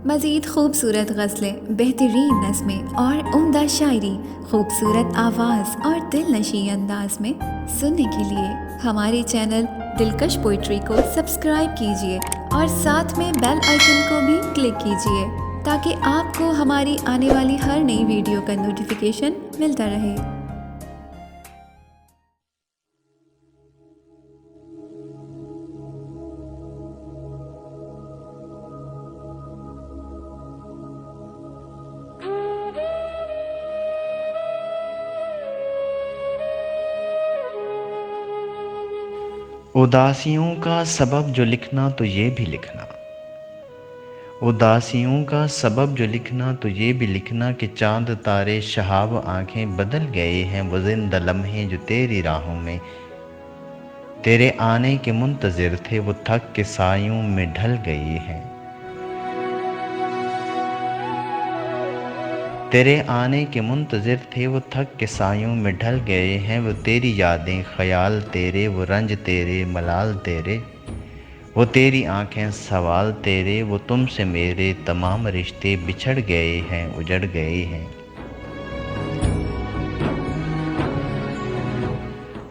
मज़ीद खूबसूरत गज़लें, बेहतरीन नज़्में और उम्दा शायरी, खूबसूरत आवाज़ और दिलनशी अंदाज में सुनने के लिए हमारे चैनल दिलकश पोइट्री को सब्सक्राइब कीजिए और साथ में बेल आइकन को भी क्लिक कीजिए ताकि आपको हमारी आने वाली हर नई वीडियो का नोटिफिकेशन मिलता रहे। उदासियों का सबब जो लिखना तो ये भी लिखना, उदासियों का सबब जो लिखना तो ये भी लिखना कि चांद तारे शहाब आंखें बदल गए हैं। वो जिंदा लम्हे जो तेरी राहों में तेरे आने के मुंतज़िर थे, वो थक के सायों में ढल गए हैं। तेरे आने के मुंतज़िर थे, वो थक के सायों में ढल गए हैं। वो तेरी यादें ख़याल तेरे, वो रंज तेरे मलाल तेरे, वो तेरी आंखें सवाल तेरे, वो तुमसे मेरे तमाम रिश्ते बिछड़ गए हैं, उजड़ गए हैं।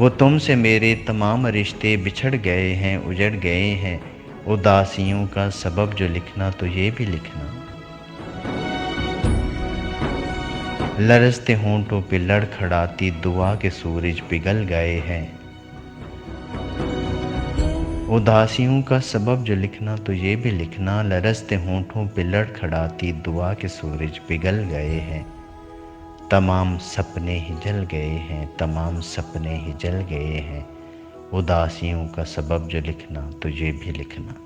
वो तुमसे मेरे तमाम रिश्ते बिछड़ गए हैं, उजड़ गए हैं। उदासियों का सबब जो लिखना तो ये भी लिखना, लरजते होंठों पे लड़खड़ाती दुआ के सूरज पिघल गए हैं। उदासियों का सबब जो लिखना तो ये भी लिखना, लरजते होंठों पे लड़खड़ाती दुआ के सूरज पिघल गए हैं। तमाम सपने ही जल गए हैं, तमाम सपने ही जल गए हैं। उदासियों का सबब जो लिखना तो ये भी लिखना।